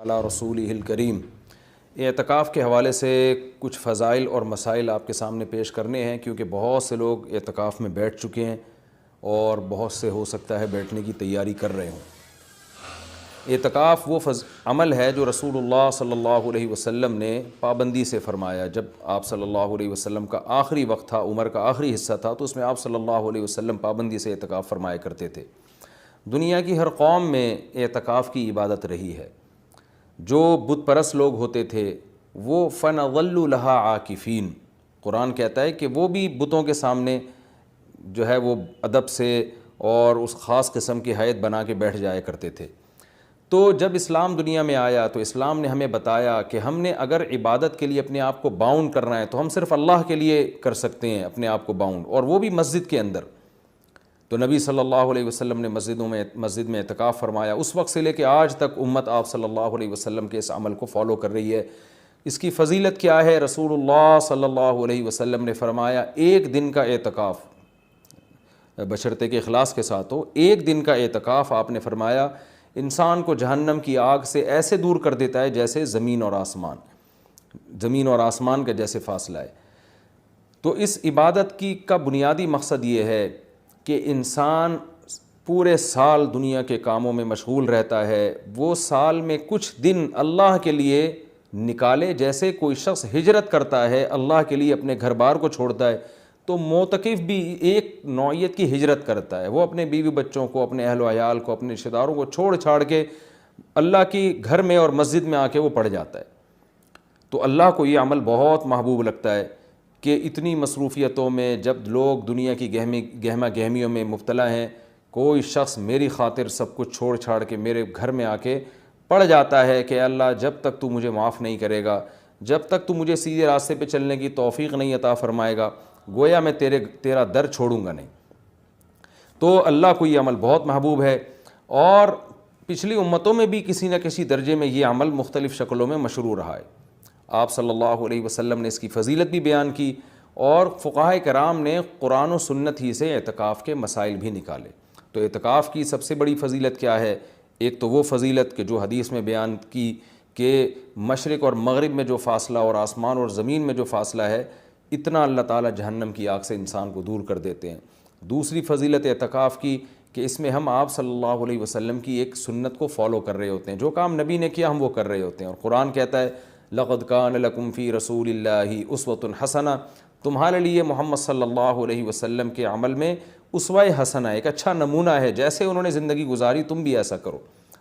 علی رسولہ الکریم۔ اعتکاف کے حوالے سے کچھ فضائل اور مسائل آپ کے سامنے پیش کرنے ہیں، کیونکہ بہت سے لوگ اعتکاف میں بیٹھ چکے ہیں اور بہت سے ہو سکتا ہے بیٹھنے کی تیاری کر رہے ہوں۔ اعتکاف وہ عمل ہے جو رسول اللہ صلی اللہ علیہ وسلم نے پابندی سے فرمایا۔ جب آپ صلی اللہ علیہ وسلم کا آخری وقت تھا، عمر کا آخری حصہ تھا، تو اس میں آپ صلی اللہ علیہ وسلم پابندی سے اعتکاف فرمایا کرتے تھے۔ دنیا کی ہر قوم میں اعتکاف کی عبادت رہی ہے۔ جو بت پرست لوگ ہوتے تھے وہ فَنَظَلُّ لَهَا عَاكِفِينَ، قرآن کہتا ہے کہ وہ بھی بتوں کے سامنے جو ہے وہ ادب سے اور اس خاص قسم کی ہیئت بنا کے بیٹھ جایا کرتے تھے۔ تو جب اسلام دنیا میں آیا تو اسلام نے ہمیں بتایا کہ ہم نے اگر عبادت کے لیے اپنے آپ کو باؤنڈ کرنا ہے تو ہم صرف اللہ کے لیے کر سکتے ہیں اپنے آپ کو باؤنڈ، اور وہ بھی مسجد کے اندر۔ تو نبی صلی اللہ علیہ وسلم نے مسجد میں اعتکاف فرمایا۔ اس وقت سے لے کے آج تک امت آپ صلی اللہ علیہ وسلم کے اس عمل کو فالو کر رہی ہے۔ اس کی فضیلت کیا ہے؟ رسول اللہ صلی اللہ علیہ وسلم نے فرمایا ایک دن کا اعتکاف، بشرطے کے اخلاص کے ساتھ ہو، ایک دن کا اعتکاف آپ نے فرمایا انسان کو جہنم کی آگ سے ایسے دور کر دیتا ہے جیسے زمین اور آسمان کا جیسے فاصلہ ہے۔ تو اس عبادت کا بنیادی مقصد یہ ہے کہ انسان پورے سال دنیا کے کاموں میں مشغول رہتا ہے، وہ سال میں کچھ دن اللہ کے لیے نکالے۔ جیسے کوئی شخص ہجرت کرتا ہے اللہ کے لیے، اپنے گھر بار کو چھوڑتا ہے، تو معتکف بھی ایک نوعیت کی ہجرت کرتا ہے۔ وہ اپنے بیوی بچوں کو، اپنے اہل و عیال کو، اپنے رشتہ داروں کو چھوڑ چھاڑ کے اللہ کی گھر میں اور مسجد میں آ کے وہ پڑھ جاتا ہے۔ تو اللہ کو یہ عمل بہت محبوب لگتا ہے کہ اتنی مصروفیتوں میں جب لوگ دنیا کی گہما گہمیوں میں مبتلا ہیں، کوئی شخص میری خاطر سب کچھ چھوڑ چھاڑ کے میرے گھر میں آ کے پڑھ جاتا ہے کہ اللہ جب تک تو مجھے معاف نہیں کرے گا، جب تک تو مجھے سیدھے راستے پہ چلنے کی توفیق نہیں عطا فرمائے گا، گویا میں تیرا در چھوڑوں گا نہیں۔ تو اللہ کو یہ عمل بہت محبوب ہے، اور پچھلی امتوں میں بھی کسی نہ کسی درجے میں یہ عمل مختلف شکلوں میں مشروع رہا ہے۔ آپ صلی اللہ علیہ وسلم نے اس کی فضیلت بھی بیان کی، اور فقہائے کرام نے قرآن و سنت ہی سے اعتکاف کے مسائل بھی نکالے۔ تو اعتکاف کی سب سے بڑی فضیلت کیا ہے؟ ایک تو وہ فضیلت کہ جو حدیث میں بیان کی کہ مشرق اور مغرب میں جو فاصلہ اور آسمان اور زمین میں جو فاصلہ ہے، اتنا اللہ تعالیٰ جہنم کی آگ سے انسان کو دور کر دیتے ہیں۔ دوسری فضیلت اعتکاف کی کہ اس میں ہم آپ صلی اللہ علیہ وسلم کی ایک سنت کو فالو کر رہے ہوتے ہیں، جو کام نبی نے کیا ہم وہ کر رہے ہوتے ہیں۔ اور قرآن کہتا ہے لَقَدْ كَانَ لَكُمْ فِي رَسُولِ اللَّهِ أُسْوَةٌ حَسَنَةٌ، تمہارے لیے محمد صلی اللہ علیہ وسلم کے عمل میں اسوہ حسنہ، ایک اچھا نمونہ ہے، جیسے انہوں نے زندگی گزاری تم بھی ایسا کرو۔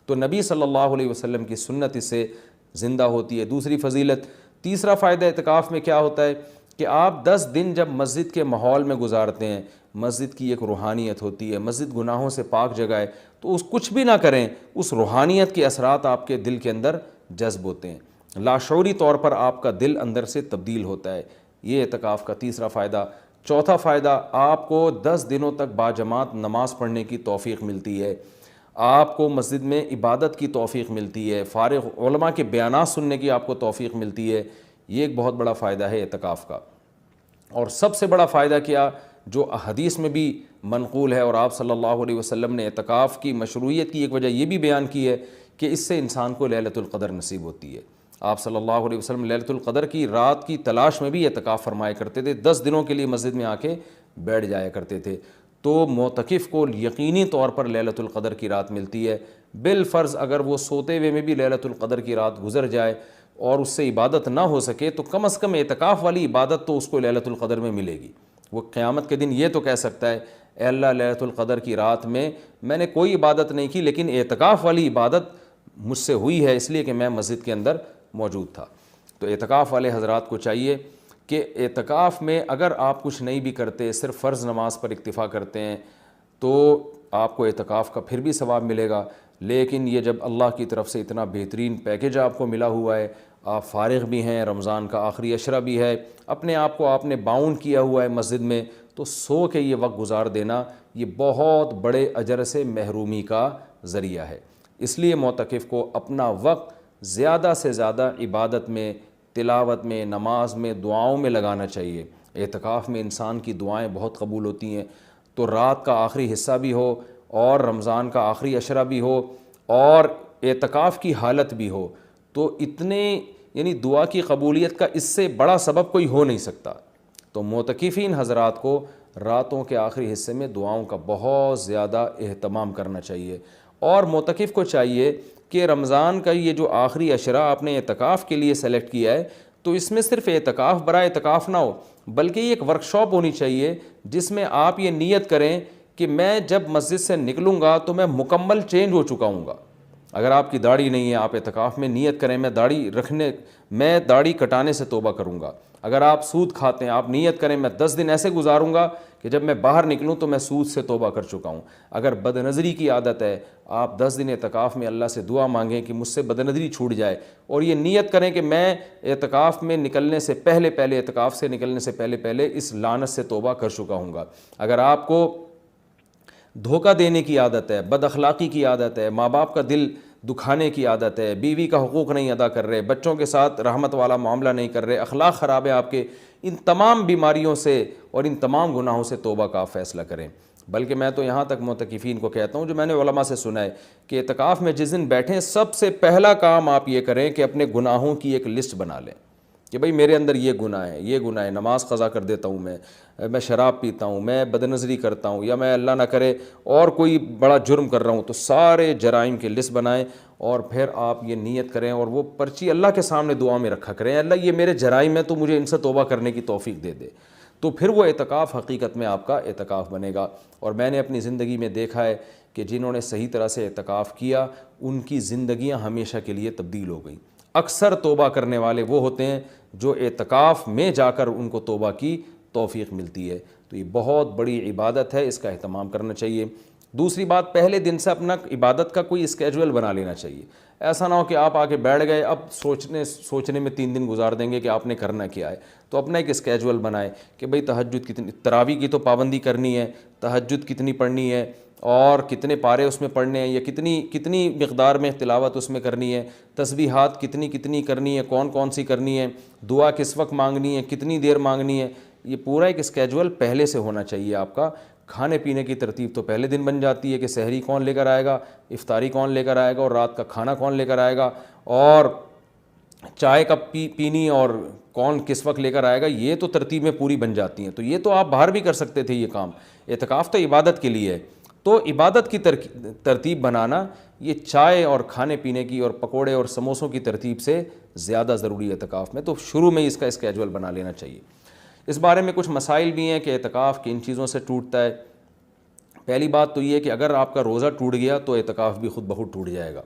تو نبی صلی اللہ علیہ وسلم کی سنت اس سے زندہ ہوتی ہے۔ دوسری فضیلت، تیسرا فائدہ اعتکاف میں کیا ہوتا ہے کہ آپ 10 دن جب مسجد کے ماحول میں گزارتے ہیں، مسجد کی ایک روحانیت ہوتی ہے، مسجد گناہوں سے پاک جگہ ہے، تو اس کچھ بھی نہ کریں، اس روحانیت کے اثرات آپ کے دل کے اندر جذب ہوتے ہیں، لاشعوری طور پر آپ کا دل اندر سے تبدیل ہوتا ہے۔ یہ اعتکاف کا تیسرا فائدہ۔ چوتھا فائدہ، آپ کو 10 دنوں تک باجماعت نماز پڑھنے کی توفیق ملتی ہے، آپ کو مسجد میں عبادت کی توفیق ملتی ہے، فارغ علماء کے بیانات سننے کی آپ کو توفیق ملتی ہے۔ یہ ایک بہت بڑا فائدہ ہے اعتکاف کا۔ اور سب سے بڑا فائدہ کیا، جو حدیث میں بھی منقول ہے، اور آپ صلی اللہ علیہ وسلم نے اعتکاف کی مشروعیت کی ایک وجہ یہ بھی بیان کی ہے کہ اس سے انسان کو لیلۃ القدر نصیب ہوتی ہے۔ آپ صلی اللہ علیہ وسلم لیلۃ القدر کی رات کی تلاش میں بھی اعتکاف فرمایا کرتے تھے، 10 دنوں کے لیے مسجد میں آ کے بیٹھ جایا کرتے تھے۔ تو معتکف کو یقینی طور پر لیلۃ القدر کی رات ملتی ہے، بالفرض اگر وہ سوتے ہوئے میں بھی لیلۃ القدر کی رات گزر جائے اور اس سے عبادت نہ ہو سکے، تو کم از کم اعتکاف والی عبادت تو اس کو لیلۃ القدر میں ملے گی۔ وہ قیامت کے دن یہ تو کہہ سکتا ہے اے اللہ لیلۃ القدر کی رات میں نے کوئی عبادت نہیں کی، لیکن اعتکاف والی عبادت مجھ سے ہوئی ہے، اس لیے کہ میں مسجد کے اندر موجود تھا۔ تو اعتکاف والے حضرات کو چاہیے کہ اعتکاف میں اگر آپ کچھ نہیں بھی کرتے، صرف فرض نماز پر اکتفا کرتے ہیں، تو آپ کو اعتکاف کا پھر بھی ثواب ملے گا۔ لیکن یہ جب اللہ کی طرف سے اتنا بہترین پیکیج آپ کو ملا ہوا ہے، آپ فارغ بھی ہیں، رمضان کا آخری عشرہ بھی ہے، اپنے آپ کو آپ نے باؤنڈ کیا ہوا ہے مسجد میں، تو سو کے یہ وقت گزار دینا یہ بہت بڑے اجر سے محرومی کا ذریعہ ہے۔ اس لیے معتکف کو اپنا وقت زیادہ سے زیادہ عبادت میں، تلاوت میں، نماز میں، دعاؤں میں لگانا چاہیے۔ اعتکاف میں انسان کی دعائیں بہت قبول ہوتی ہیں، تو رات کا آخری حصہ بھی ہو اور رمضان کا آخری عشرہ بھی ہو اور اعتکاف کی حالت بھی ہو، تو اتنے یعنی دعا کی قبولیت کا اس سے بڑا سبب کوئی ہو نہیں سکتا. تو معتکفین حضرات کو راتوں کے آخری حصے میں دعاؤں کا بہت زیادہ اہتمام کرنا چاہیے. اور معتکف کو چاہیے کہ رمضان کا یہ جو آخری عشرہ آپ نے اعتکاف کے لیے سلیکٹ کیا ہے تو اس میں صرف اعتکاف برائے اعتکاف نہ ہو، بلکہ یہ ایک ورکشاپ ہونی چاہیے جس میں آپ یہ نیت کریں کہ میں جب مسجد سے نکلوں گا تو میں مکمل چینج ہو چکا ہوں گا. اگر آپ کی داڑھی نہیں ہے، آپ اعتکاف میں نیت کریں میں داڑھی کٹانے سے توبہ کروں گا. اگر آپ سود کھاتے ہیں، آپ نیت کریں میں 10 دن ایسے گزاروں گا کہ جب میں باہر نکلوں تو میں سود سے توبہ کر چکا ہوں. اگر بد نظری کی عادت ہے، آپ 10 دن اعتکاف میں اللہ سے دعا مانگیں کہ مجھ سے بد نظری چھوٹ جائے، اور یہ نیت کریں کہ میں اعتکاف میں نکلنے سے پہلے اعتکاف سے نکلنے سے پہلے اس لعنت سے توبہ کر چکا ہوں گا. اگر آپ کو دھوکہ دینے کی عادت ہے، بد اخلاقی کی عادت ہے، ماں باپ کا دل دکھانے کی عادت ہے، بیوی کا حقوق نہیں ادا کر رہے، بچوں کے ساتھ رحمت والا معاملہ نہیں کر رہے، اخلاق خراب ہے آپ کے، ان تمام بیماریوں سے اور ان تمام گناہوں سے توبہ کا فیصلہ کریں. بلکہ میں تو یہاں تک معتکفین کو کہتا ہوں، جو میں نے علماء سے سنا ہے، کہ اعتکاف میں جس دن بیٹھیں سب سے پہلا کام آپ یہ کریں کہ اپنے گناہوں کی ایک لسٹ بنا لیں کہ بھئی میرے اندر یہ گناہ ہے، نماز قضا کر دیتا ہوں، میں شراب پیتا ہوں، میں بدنظری کرتا ہوں، یا میں اللہ نہ کرے اور کوئی بڑا جرم کر رہا ہوں. تو سارے جرائم کی لسٹ بنائیں اور پھر آپ یہ نیت کریں اور وہ پرچی اللہ کے سامنے دعا میں رکھا کریں، اللہ یہ میرے جرائم ہے تو مجھے ان سے توبہ کرنے کی توفیق دے دے. تو پھر وہ اعتکاف حقیقت میں آپ کا اعتکاف بنے گا. اور میں نے اپنی زندگی میں دیکھا ہے کہ جنہوں نے صحیح طرح سے اعتکاف کیا ان کی زندگیاں ہمیشہ کے لیے تبدیل ہو گئیں. اکثر توبہ کرنے والے وہ ہوتے ہیں جو اعتکاف میں جا کر ان کو توبہ کی توفیق ملتی ہے. تو یہ بہت بڑی عبادت ہے، اس کا اہتمام کرنا چاہیے. دوسری بات، پہلے دن سے اپنا عبادت کا کوئی اسکیجول بنا لینا چاہیے. ایسا نہ ہو کہ آپ آ کے بیٹھ گئے، اب سوچنے میں 3 دن گزار دیں گے کہ آپ نے کرنا کیا ہے. تو اپنا ایک اسکیجول بنائے کہ بھئی تہجد کتنی، تراویح کی تو پابندی کرنی ہے، تہجد کتنی پڑھنی ہے اور کتنے پارے اس میں پڑھنے ہیں، یا کتنی مقدار میں تلاوت اس میں کرنی ہے، تسبیحات کتنی کرنی ہے، کون سی کرنی ہے، دعا کس وقت مانگنی ہے، کتنی دیر مانگنی ہے. یہ پورا ایک اسکیجول پہلے سے ہونا چاہیے آپ کا. کھانے پینے کی ترتیب تو پہلے دن بن جاتی ہے کہ سحری کون لے کر آئے گا، افطاری کون لے کر آئے گا، اور رات کا کھانا کون لے کر آئے گا، اور چائے کب پینی اور کون کس وقت لے کر آئے گا. یہ تو ترتیبیں پوری بن جاتی ہیں. تو یہ تو آپ باہر بھی کر سکتے تھے یہ کام. اعتکاف تو عبادت کے لیے ہے، تو عبادت کی ترتیب بنانا یہ چائے اور کھانے پینے کی اور پکوڑے اور سموسوں کی ترتیب سے زیادہ ضروری ہے اعتکاف میں. تو شروع میں اس کا اسکیجول بنا لینا چاہیے. اس بارے میں کچھ مسائل بھی ہیں کہ اعتکاف کن چیزوں سے ٹوٹتا ہے. پہلی بات تو یہ کہ اگر آپ کا روزہ ٹوٹ گیا تو اعتکاف بھی خود بخود ٹوٹ جائے گا.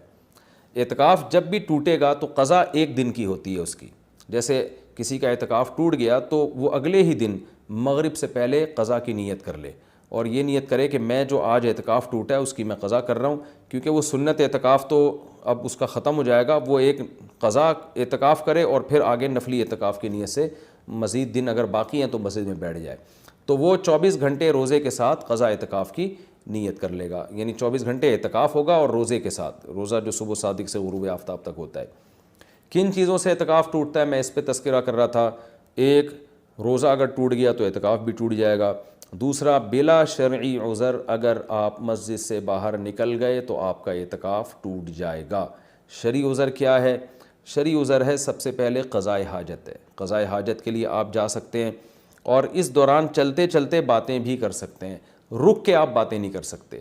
اعتکاف جب بھی ٹوٹے گا تو قضا 1 دن کی ہوتی ہے اس کی. جیسے کسی کا اعتکاف ٹوٹ گیا تو وہ اگلے ہی دن مغرب سے پہلے قضا کی نیت کر لے اور یہ نیت کرے کہ میں جو آج اعتکاف ٹوٹا ہے اس کی میں قضا کر رہا ہوں. کیونکہ وہ سنت اعتکاف تو اب اس کا ختم ہو جائے گا. وہ ایک قضا اعتکاف کرے اور پھر آگے نفلی اعتکاف کی نیت سے مزید دن اگر باقی ہیں تو مسجد میں بیٹھ جائے. تو وہ 24 گھنٹے روزے کے ساتھ قضا اعتکاف کی نیت کر لے گا. یعنی 24 گھنٹے اعتکاف ہوگا اور روزے کے ساتھ، روزہ جو صبح صادق سے غروب آفتاب تک ہوتا ہے. کن چیزوں سے اعتکاف ٹوٹتا ہے میں اس پہ تذکرہ کر رہا تھا. ایک، روزہ اگر ٹوٹ گیا تو اعتکاف بھی ٹوٹ جائے گا. دوسرا، بلا شرعی عذر اگر آپ مسجد سے باہر نکل گئے تو آپ کا اعتکاف ٹوٹ جائے گا. شرعی عذر کیا ہے؟ شرعی عذر ہے سب سے پہلے قضائے حاجت ہے. قضائے حاجت کے لیے آپ جا سکتے ہیں اور اس دوران چلتے چلتے باتیں بھی کر سکتے ہیں. رک کے آپ باتیں نہیں کر سکتے.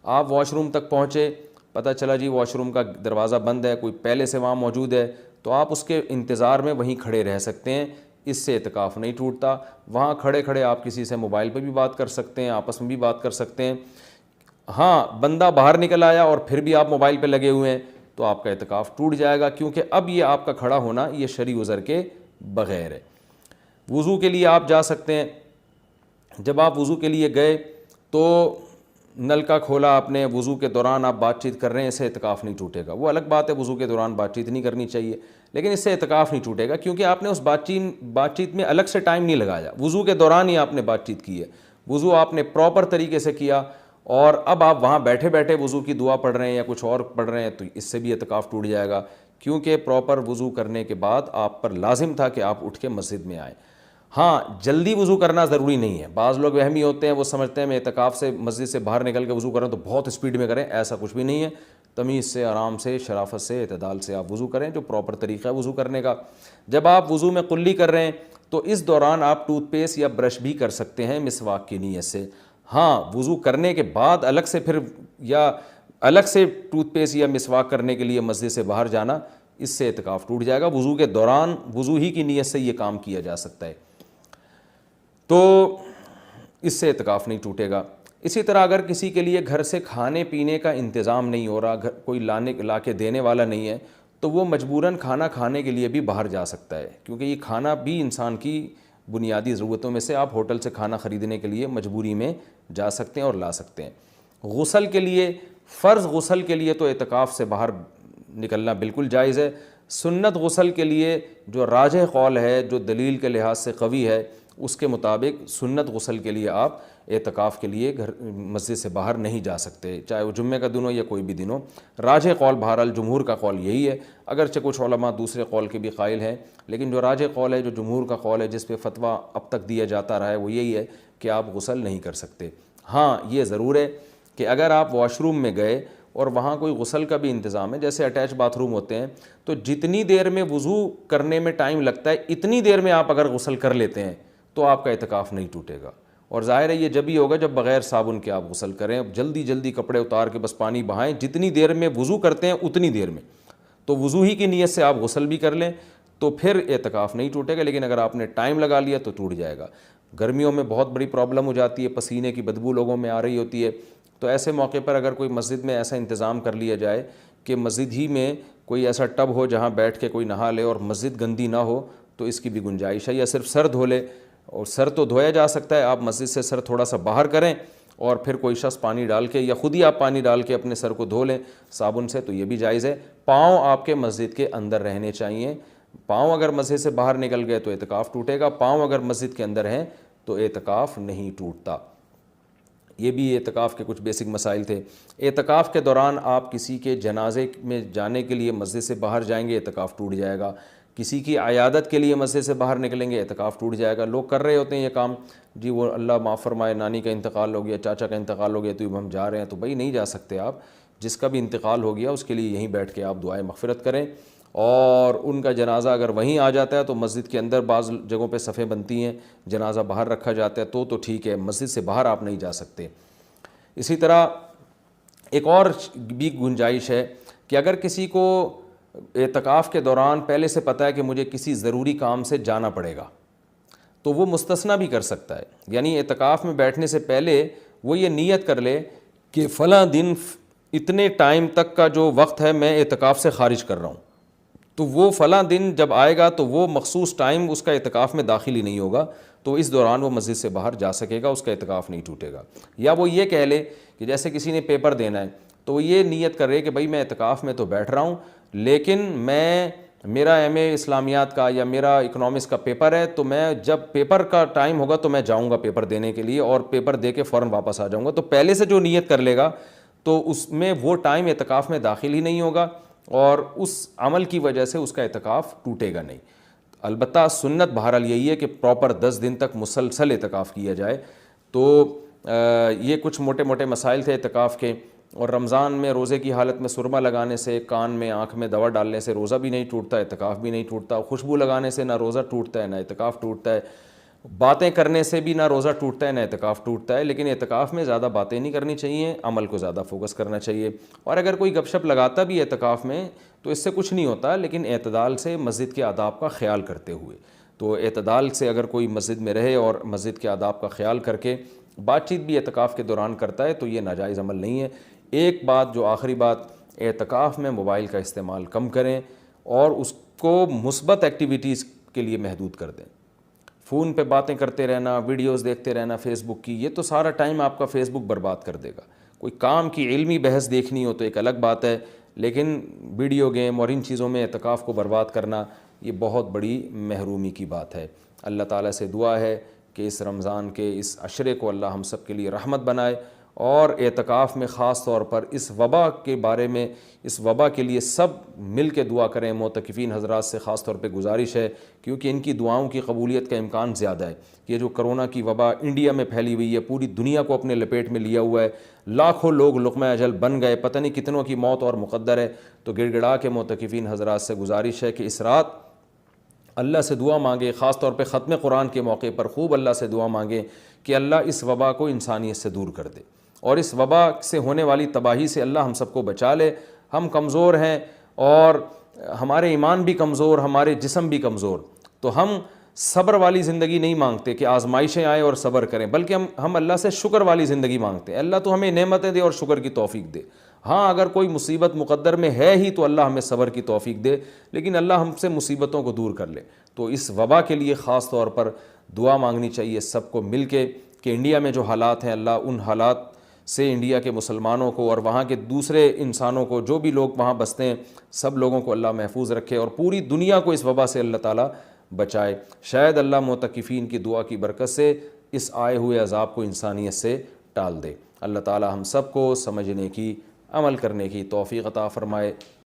آپ واش روم تک پہنچے، پتہ چلا جی واش روم کا دروازہ بند ہے، کوئی پہلے سے وہاں موجود ہے، تو آپ اس کے انتظار میں وہیں کھڑے رہ سکتے ہیں. اس سے اعتکاف نہیں ٹوٹتا. وہاں کھڑے کھڑے آپ کسی سے موبائل پہ بھی بات کر سکتے ہیں، آپس میں بھی بات کر سکتے ہیں. ہاں، بندہ باہر نکل آیا اور پھر بھی آپ موبائل پہ لگے ہوئے ہیں تو آپ کا اعتکاف ٹوٹ جائے گا، کیونکہ اب یہ آپ کا کھڑا ہونا یہ شرعی عذر کے بغیر ہے. وضو کے لیے آپ جا سکتے ہیں. جب آپ وضو کے لیے گئے تو نل کا کھولا آپ نے، وضو کے دوران آپ بات چیت کر رہے ہیں، اس سے اعتکاف نہیں ٹوٹے گا. وہ الگ بات ہے وضو کے دوران بات چیت نہیں کرنی چاہیے، لیکن اس سے اعتکاف نہیں ٹوٹے گا کیونکہ آپ نے اس بات چیت میں الگ سے ٹائم نہیں لگایا. وضو کے دوران ہی آپ نے بات چیت کی ہے. وضو آپ نے پراپر طریقے سے کیا اور اب آپ وہاں بیٹھے بیٹھے وضو کی دعا پڑھ رہے ہیں یا کچھ اور پڑھ رہے ہیں تو اس سے بھی اعتکاف ٹوٹ جائے گا، کیونکہ پراپر وضو کرنے کے بعد آپ پر لازم تھا کہ آپ اٹھ کے مسجد میں آئیں. ہاں جلدی وضو کرنا ضروری نہیں ہے. بعض لوگ وہمی ہوتے ہیں, وہ سمجھتے ہیں میں اعتکاف سے مسجد سے باہر نکل کے وضو کریں تو بہت اسپیڈ میں کریں. ایسا کچھ بھی نہیں ہے. تمیز سے, آرام سے, شرافت سے, اعتدال سے آپ وضو کریں, جو پراپر طریقہ ہے وضو کرنے کا. جب آپ وضو میں قلی کر رہے ہیں تو اس دوران آپ ٹوتھ پیسٹ یا برش بھی کر سکتے ہیں مسواک کی نیت سے. ہاں وضو کرنے کے بعد الگ سے پھر یا الگ سے ٹوتھ پیسٹ یا مسواک کرنے کے لیے مسجد سے باہر جانا, اس سے اعتکاف ٹوٹ جائے گا. وضو کے دوران وضو ہی کی نیت سے یہ کام کیا جا سکتا ہے, تو اس سے اعتکاف نہیں ٹوٹے گا. اسی طرح اگر کسی کے لیے گھر سے کھانے پینے کا انتظام نہیں ہو رہا, کوئی لا کے دینے والا نہیں ہے, تو وہ مجبوراً کھانا کھانے کے لیے بھی باہر جا سکتا ہے, کیونکہ یہ کھانا بھی انسان کی بنیادی ضرورتوں میں سے. آپ ہوٹل سے کھانا خریدنے کے لیے مجبوری میں جا سکتے ہیں اور لا سکتے ہیں. غسل کے لیے, فرض غسل کے لیے تو اعتکاف سے باہر نکلنا بالکل جائز ہے. سنت غسل کے لیے جو راجح قول ہے, جو دلیل کے لحاظ سے قوی ہے, اس کے مطابق سنت غسل کے لیے آپ اعتکاف کے لیے مسجد سے باہر نہیں جا سکتے, چاہے وہ جمعہ کا دن ہو یا کوئی بھی دن ہو. راجح قول بہرحال جمہور کا قول یہی ہے, اگرچہ کچھ علماء دوسرے قول کے بھی قائل ہیں, لیکن جو راجح قول ہے, جو جمہور کا قول ہے, جس پہ فتویٰ اب تک دیا جاتا رہا ہے, وہ یہی ہے کہ آپ غسل نہیں کر سکتے. ہاں یہ ضرور ہے کہ اگر آپ واش روم میں گئے اور وہاں کوئی غسل کا بھی انتظام ہے, جیسے اٹیچ باتھ روم ہوتے ہیں, تو جتنی دیر میں وضو کرنے میں ٹائم لگتا ہے اتنی دیر میں آپ اگر غسل کر لیتے ہیں تو آپ کا اعتکاف نہیں ٹوٹے گا. اور ظاہر ہے یہ جب ہی ہوگا جب بغیر صابن کے آپ غسل کریں, جلدی جلدی کپڑے اتار کے بس پانی بہائیں, جتنی دیر میں وضو کرتے ہیں اتنی دیر میں, تو وضو ہی کی نیت سے آپ غسل بھی کر لیں تو پھر اعتکاف نہیں ٹوٹے گا. لیکن اگر آپ نے ٹائم لگا لیا تو ٹوٹ جائے گا. گرمیوں میں بہت بڑی پرابلم ہو جاتی ہے, پسینے کی بدبو لوگوں میں آ رہی ہوتی ہے, تو ایسے موقع پر اگر کوئی مسجد میں ایسا انتظام کر لیا جائے کہ مسجد ہی میں کوئی ایسا ٹب ہو جہاں بیٹھ کے کوئی نہا لے اور مسجد گندی نہ ہو, تو اس کی بھی گنجائش ہے. یا صرف سر دھو لے, اور سر تو دھویا جا سکتا ہے, آپ مسجد سے سر تھوڑا سا باہر کریں اور پھر کوئی شخص پانی ڈال کے یا خود ہی آپ پانی ڈال کے اپنے سر کو دھو لیں صابن سے, تو یہ بھی جائز ہے. پاؤں آپ کے مسجد کے اندر رہنے چاہیے. پاؤں اگر مسجد سے باہر نکل گئے تو اعتکاف ٹوٹے گا, پاؤں اگر مسجد کے اندر ہیں تو اعتکاف نہیں ٹوٹتا. یہ بھی اعتکاف کے کچھ بیسک مسائل تھے. اعتکاف کے دوران آپ کسی کے جنازے میں جانے کے لیے مسجد سے باہر جائیں گے, اعتکاف ٹوٹ جائے گا. کسی کی عیادت کے لیے مسجد سے باہر نکلیں گے, اعتکاف ٹوٹ جائے گا. لوگ کر رہے ہوتے ہیں یہ کام, جی وہ اللہ معاف فرمائے نانی کا انتقال ہو گیا, چاچا کا انتقال ہو گیا, تو ہم جا رہے ہیں. تو بھائی نہیں جا سکتے آپ. جس کا بھی انتقال ہو گیا اس کے لیے یہیں بیٹھ کے آپ دعائے مغفرت کریں, اور ان کا جنازہ اگر وہیں آ جاتا ہے تو مسجد کے اندر بعض جگہوں پہ صفیں بنتی ہیں, جنازہ باہر رکھا جاتا ہے تو ٹھیک ہے, مسجد سے باہر آپ نہیں جا سکتے. اسی طرح ایک اور بھی گنجائش ہے کہ اگر کسی کو اعتکاف کے دوران پہلے سے پتہ ہے کہ مجھے کسی ضروری کام سے جانا پڑے گا, تو وہ مستثنیٰ بھی کر سکتا ہے. یعنی اعتکاف میں بیٹھنے سے پہلے وہ یہ نیت کر لے کہ فلاں دن اتنے ٹائم تک کا جو وقت ہے میں اعتکاف سے خارج کر رہا ہوں, تو وہ فلاں دن جب آئے گا تو وہ مخصوص ٹائم اس کا اعتکاف میں داخل ہی نہیں ہوگا, تو اس دوران وہ مسجد سے باہر جا سکے گا, اس کا اعتکاف نہیں ٹوٹے گا. یا وہ یہ کہہ لے کہ جیسے کسی نے پیپر دینا ہے تو وہ یہ نیت کر رہے کہ بھائی میں اعتکاف میں تو بیٹھ رہا ہوں, لیکن میرا ایم اے اسلامیات کا یا میرا اکنامکس کا پیپر ہے, تو میں جب پیپر کا ٹائم ہوگا تو میں جاؤں گا پیپر دینے کے لیے اور پیپر دے کے فوراً واپس آ جاؤں گا. تو پہلے سے جو نیت کر لے گا تو اس میں وہ ٹائم اعتکاف میں داخل ہی نہیں ہوگا, اور اس عمل کی وجہ سے اس کا اعتکاف ٹوٹے گا نہیں. البتہ سنت بہرحال یہی ہے کہ پراپر 10 دن تک مسلسل اعتکاف کیا جائے. تو یہ کچھ موٹے موٹے مسائل تھے اعتکاف کے. اور رمضان میں روزے کی حالت میں سرما لگانے سے, کان میں آنکھ میں دوا ڈالنے سے روزہ بھی نہیں ٹوٹتا, اعتکاف بھی نہیں ٹوٹتا. خوشبو لگانے سے نہ روزہ ٹوٹتا ہے نہ اعتکاف ٹوٹتا ہے. باتیں کرنے سے بھی نہ روزہ ٹوٹتا ہے نہ اعتکاف ٹوٹتا ہے. لیکن اعتکاف میں زیادہ باتیں نہیں کرنی چاہیے, عمل کو زیادہ فوکس کرنا چاہیے. اور اگر کوئی گپ شپ لگاتا بھی اعتکاف میں تو اس سے کچھ نہیں ہوتا, لیکن اعتدال سے مسجد کے آداب کا خیال کرتے ہوئے. تو اعتدال سے اگر کوئی مسجد میں رہے اور مسجد کے آداب کا خیال کر کے بات چیت بھی اعتکاف کے دوران کرتا ہے تو یہ ناجائز عمل نہیں ہے. ایک بات جو آخری بات, اعتکاف میں موبائل کا استعمال کم کریں اور اس کو مثبت ایکٹیویٹیز کے لیے محدود کر دیں. فون پہ باتیں کرتے رہنا, ویڈیوز دیکھتے رہنا فیس بک کی, یہ تو سارا ٹائم آپ کا فیس بک برباد کر دے گا. کوئی کام کی علمی بحث دیکھنی ہو تو ایک الگ بات ہے, لیکن ویڈیو گیم اور ان چیزوں میں اعتکاف کو برباد کرنا یہ بہت بڑی محرومی کی بات ہے. اللہ تعالیٰ سے دعا ہے کہ اس رمضان کے اس عشرے کو اللہ ہم سب کے لیے رحمت بنائے اور اعتکاف میں خاص طور پر اس وبا کے بارے میں، اس وبا کے لیے سب مل کے دعا کریں۔ معتکفین حضرات سے خاص طور پہ گزارش ہے، کیونکہ ان کی دعاؤں کی قبولیت کا امکان زیادہ ہے۔ یہ جو کرونا کی وبا انڈیا میں پھیلی ہوئی ہے، پوری دنیا کو اپنے لپیٹ میں لیا ہوا ہے، لاکھوں لوگ لقمہ اجل بن گئے، پتہ نہیں کتنوں کی موت اور مقدر ہے۔ تو گڑ گڑا کے معتکفین حضرات سے گزارش ہے کہ اس رات اللہ سے دعا مانگے، خاص طور پہ ختم قرآن کے موقع پر خوب اللہ سے دعا مانگیں کہ اللہ اس وبا کو انسانیت سے دور کر دے، اور اس وبا سے ہونے والی تباہی سے اللہ ہم سب کو بچا لے۔ ہم کمزور ہیں اور ہمارے ایمان بھی کمزور، ہمارے جسم بھی کمزور، تو ہم صبر والی زندگی نہیں مانگتے کہ آزمائشیں آئیں اور صبر کریں، بلکہ ہم اللہ سے شکر والی زندگی مانگتے ہیں۔ اللہ تو ہمیں نعمتیں دے اور شکر کی توفیق دے۔ ہاں اگر کوئی مصیبت مقدر میں ہے ہی تو اللہ ہمیں صبر کی توفیق دے، لیکن اللہ ہم سے مصیبتوں کو دور کر لے۔ تو اس وبا کے لیے خاص طور پر دعا مانگنی چاہیے سب کو مل کے کہ انڈیا میں جو حالات ہیں، اللہ ان حالات سے انڈیا کے مسلمانوں کو اور وہاں کے دوسرے انسانوں کو، جو بھی لوگ وہاں بستے ہیں، سب لوگوں کو اللہ محفوظ رکھے اور پوری دنیا کو اس وبا سے اللہ تعالیٰ بچائے۔ شاید اللہ معتکفین کی دعا کی برکت سے اس آئے ہوئے عذاب کو انسانیت سے ٹال دے۔ اللہ تعالیٰ ہم سب کو سمجھنے کی، عمل کرنے کی توفیق عطا فرمائے۔